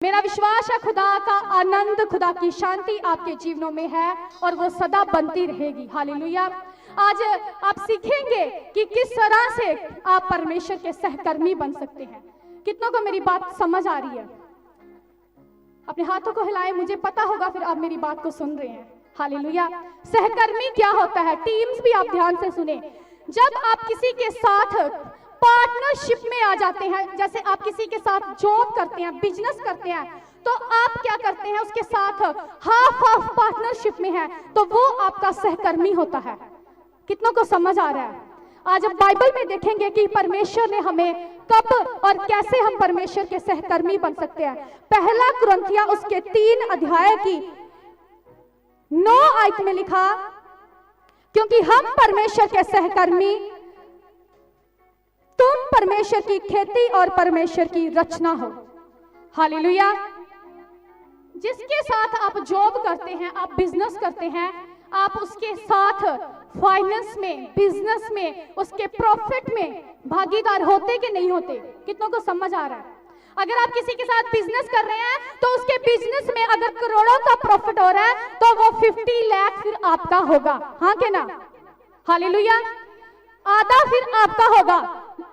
मेरा विश्वास है खुदा का आनंद, खुदा की शांति आपके जीवनों में है और वो सदा बनती रहेगी। हालेलुया। आज आप सीखेंगे कि किस तरह से आप परमेश्वर के सहकर्मी बन सकते हैं। कितनों को मेरी बात समझ आ रही है? अपने हाथों को हिलाएं, मुझे पता होगा फिर आप मेरी बात को सुन रहे हैं। हालेलुया। सहकर्मी क्या होता है? टीम्स भी आप ध्यान से सुने। जब आप किसी के साथ पार्टनरशिप में आ जाते हैं, जैसे आप किसी के साथ जॉब करते हैं, बिजनेस करते हैं, तो आप क्या करते हैं? उसके साथ हाफ हाफ पार्टनरशिप में है, तो वो आपका सहकर्मी होता है। कितनों को समझ आ रहा है? आज हम बाइबल में देखेंगे कि परमेश्वर ने हमें कब और कैसे हम परमेश्वर के सहकर्मी बन सकते हैं। पहला कुरिन्थियों उसके 3 अध्याय की 9 आयत में लिखा, क्योंकि हम परमेश्वर के सहकर्मी, तुम परमेश्वर की खेती और परमेश्वर की रचना हो। हालेलुया। जिसके साथ आप जॉब करते हैं, आप बिजनेस करते हैं, आप उसके साथ फाइनेंस में, बिजनेस में, उसके प्रॉफिट में भागीदार होते कि नहीं होते? कितनों को समझ आ रहा है? अगर आप किसी के साथ बिजनेस कर रहे हैं तो उसके बिजनेस में अगर करोड़ों का प्रॉफिट हो रहा है तो वो 50 लाख फिर आपका होगा। हाँ के ना? हालेलुया। आधा फिर आपका होगा।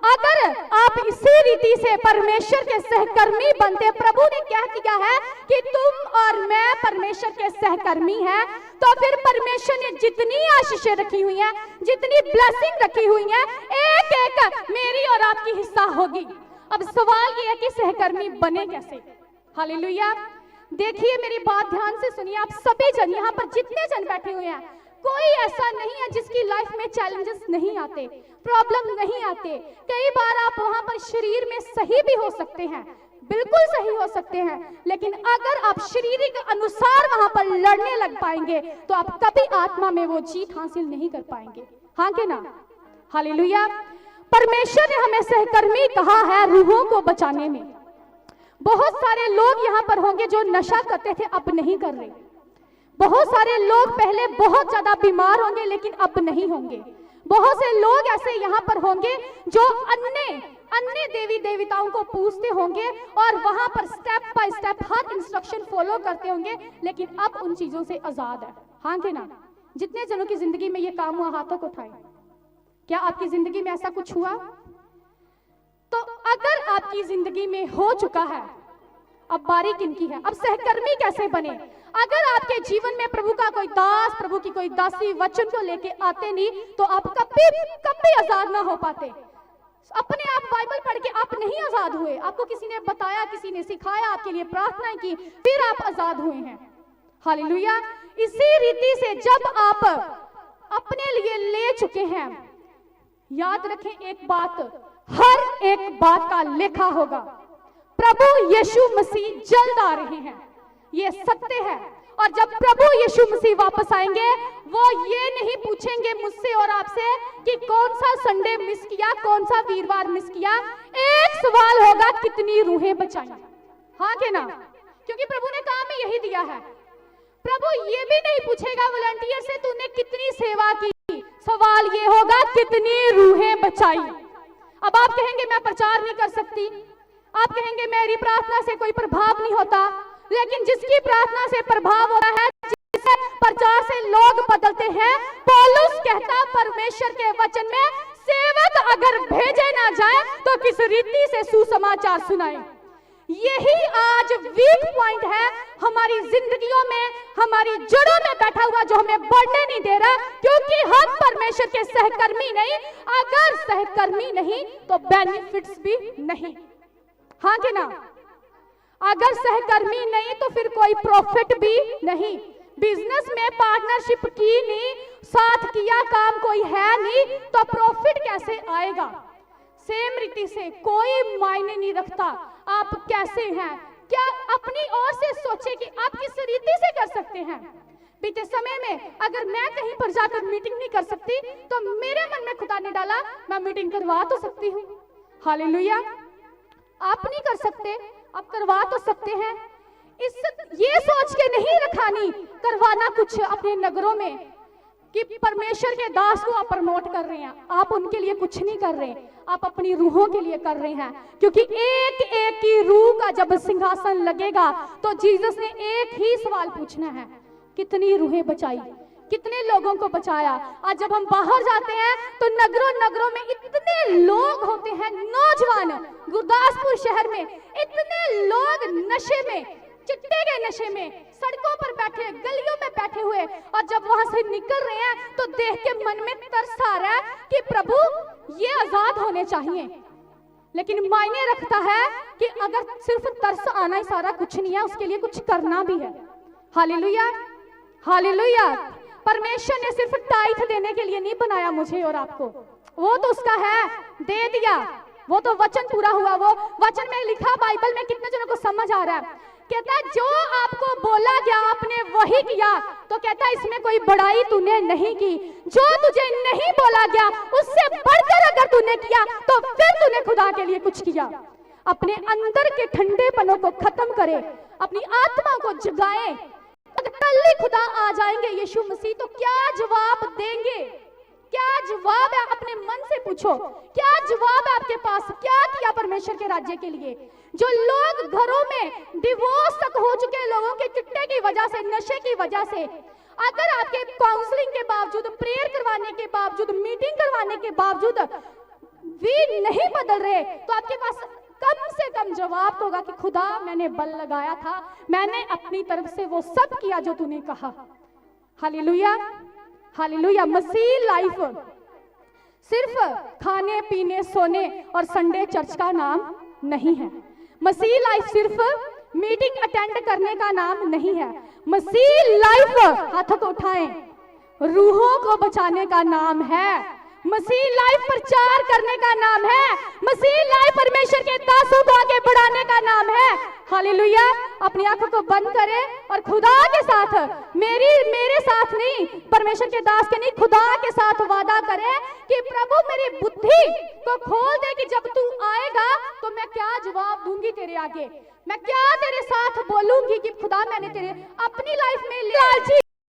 अगर आप इसी रीति से परमेश्वर के सहकर्मी बनते, प्रभु ने कह दिया है कि तुम और मैं परमेश्वर के सहकर्मी हैं, तो फिर परमेश्वर ने जितनी आशीषें रखी हुई हैं, जितनी ब्लेसिंग रखी हुई हैं, एक एक मेरी और आपकी हिस्सा होगी। अब सवाल ये है कि सहकर्मी बने कैसे? हालेलुया। देखिए, मेरी बात ध्यान से सुनिए। आप सभी जन, यहाँ पर जितने जन बैठे हुए हैं, कोई ऐसा नहीं है जिसकी लाइफ में चैलेंजेस नहीं आते, प्रॉब्लम नहीं आते। कई बार आप वहां पर शरीर में सही भी हो सकते हैं, बिल्कुल सही हो सकते हैं, लेकिन अगर आप शारीरिक अनुसार वहां पर लड़ने लग पाएंगे तो आप कभी आत्मा में वो जीत हासिल नहीं कर पाएंगे। हाँ के ना? हालेलुया। परमेश्वर ने हमें सहकर्मी कहा है रूहों को बचाने में। बहुत सारे लोग यहाँ पर होंगे जो नशा करते थे, अब नहीं कर रहे। बहुत सारे लोग पहले बहुत ज्यादा बीमार होंगे लेकिन अब नहीं होंगे। बहुत से लोग ऐसे यहाँ पर होंगे जो अन्य देवी देवताओं को पूजते होंगे और वहां पर step by step her instruction follow करते होंगे, लेकिन अब उन चीजों से आजाद है। हाँ के ना? जितने जनों की जिंदगी में ये काम हुआ, हाथों को उठाएं। क्या आपकी जिंदगी में ऐसा कुछ हुआ? तो अगर आपकी जिंदगी में हो चुका है, अब बारी किनकी है? अब सहकर्मी कैसे बने? अगर आपके जीवन में प्रभु का कोई दास, प्रभु की कोई दासी वचन को लेके आते नहीं, तो आप कभी आजाद ना हो पाते। अपने आप बाइबल पढ़ के आप नहीं आजाद हुए, आपको किसी ने बताया, किसी ने सिखाया, आपके लिए प्रार्थना की, फिर आप आजाद हुए हैं। हालेलुया। इसी रीति से जब आप अपने लिए ले चुके हैं, याद रखें एक बात, हर एक बात का लेखा होगा। प्रभु यीशु मसीह जल्द आ रहे हैं, ये सत्य है। और जब प्रभु यीशु मसीह वापस आएंगे, वो ये नहीं पूछेंगे मुझसे और आपसे कि कौन सा संडे मिस किया, कौन सा वीरवार मिस किया। एक सवाल होगा, कितनी रूहें बचाई। हाँ के ना? क्योंकि प्रभु ने काम यही दिया है। प्रभु ये भी नहीं पूछेगा वॉलंटियर से तूने कितनी सेवा की, सवाल ये होगा कितनी रूहें बचाई। अब आप कहेंगे मैं प्रचार नहीं कर सकती, आप कहेंगे मेरी प्रार्थना से कोई प्रभाव नहीं होता, लेकिन जिसकी प्रार्थना से प्रभाव होता है, जिसके प्रचार से लोग बदलते हैं, पौलुस कहता परमेश्वर के वचन में सेवक अगर भेजे ना जाए तो किस रीति से सुसमाचार सुनाए। यही आज वीक पॉइंट है हमारी जिंदगियों में, हमारी जड़ों में बैठा हुआ, जो हमें बढ़ने नहीं दे रहा, क्योंकि हम परमेश्वर के सहकर्मी नहीं। अगर सहकर्मी नहीं तो बेनिफिट्स भी नहीं। हाँ कि ना? अगर सहकर्मी नहीं तो फिर कोई प्रॉफिट भी नहीं। बिजनेस में पार्टनरशिप की नहीं, साथ किया काम कोई है नहीं, तो प्रॉफिट कैसे आएगा? सेम रीति से कोई मायने नहीं रखता आप कैसे हैं। क्या अपनी ओर से सोचे कि आप किस रीति से कर सकते हैं। बीते समय में अगर मैं कहीं पर जाकर मीटिंग नहीं कर सकती, तो मेरे मन में खुदा ने डाला मैं मीटिंग करवा तो सकती हूँ। हालेलुया। आप नहीं कर सकते, आप करवा तो सकते हैं। ये सोच के नहीं रखानी करवाना कुछ अपने नगरों में कि परमेश्वर के दास को आप प्रमोट कर रहे हैं, आप उनके लिए कुछ नहीं कर रहे। आप अपनी रूहों के लिए कर रहे हैं, क्योंकि एक एक की रूह का जब सिंहासन लगेगा तो जीसस ने एक ही सवाल पूछना है, कितनी रूहें बचाई, कितने लोगों को बचाया। आज जब हम बाहर जाते हैं तो नगरों नगरों में इतने लोग होते हैं, नौजवान, गुरदासपुर शहर में इतने लोग नशे में, चिट्टे के नशे में, सड़कों पर बैठे, गलियों में बैठे हुए, और जब वहां से निकल रहे हैं तो देख के मन में तरस आ रहा है कि प्रभु ये आजाद होने चाहिए। लेकिन मायने रखता है कि अगर सिर्फ तरस आना ही सारा कुछ नहीं है, उसके लिए कुछ करना भी है। Hallelujah, hallelujah. परमेश्वर ने सिर्फ टाइट देने के लिए नहीं बनाया मुझे और आपको, वो तो उसका है, दे दिया, वो तो वचन पूरा हुआ। वो वचन में लिखा, बाइबल में कितने जनों को समझ आ रहा है? कहता है जो आपको बोला गया आपने वही किया, तो कहता है इसमें कोई बड़ाई तूने नहीं की। जो तुझे नहीं बोला गया उससे बढ़कर अगर तूने किया तो फिर तूने खुदा के लिए कुछ किया। अपने अंदर के ठंडेपनों को खत्म करे, अपनी आत्मा को जगाए। कल ही खुदा आ जाएंगे यीशु मसीह, तो क्या जवाब देंगे? क्या जवाब है? अपने मन से पूछो, क्या जवाब है आपके पास? क्या किया परमेश्वर के राज्य के लिए? जो लोग घरों में डिवोर्स तक हो चुके लोगों के चिट्टे की वजह से, नशे की वजह से, अगर आपके काउंसलिंग के बावजूद, प्रेयर करवाने के बावजूद, मीटिंग करवाने के बावजूद भी नहीं बदल रहे, तो आपके पास कम से कम जवाब होगा कि खुदा मैंने बल लगाया था, मैंने अपनी तरफ से वो सब किया जो तूने कहा। Hallelujah, hallelujah. मसीह लाइफ सिर्फ खाने पीने सोने और संडे चर्च का नाम नहीं है। मसीह लाइफ सिर्फ मीटिंग अटेंड करने का नाम नहीं है। मसीह लाइफ, हाथों को उठाएं, रूहों को बचाने का नाम है। मसीह लाइफ प्रचार करने का नाम है। मसीह लाइफ परमेश्वर के दासों को आगे बढ़ाने का नाम है। हालेलुया। अपनी आंखों को बंद करें और खुदा के साथ, मेरे साथ नहीं, परमेश्वर के दास के नहीं, खुदा के साथ वादा करें कि प्रभु मेरी बुद्धि को खोल दे कि जब तू आएगा तो मैं क्या जवाब दूंगी तेरे आगे, मैं क्या तेरे साथ बोलूंगी कि खुदा मैंने तेरे अपनी लाइफ में लालची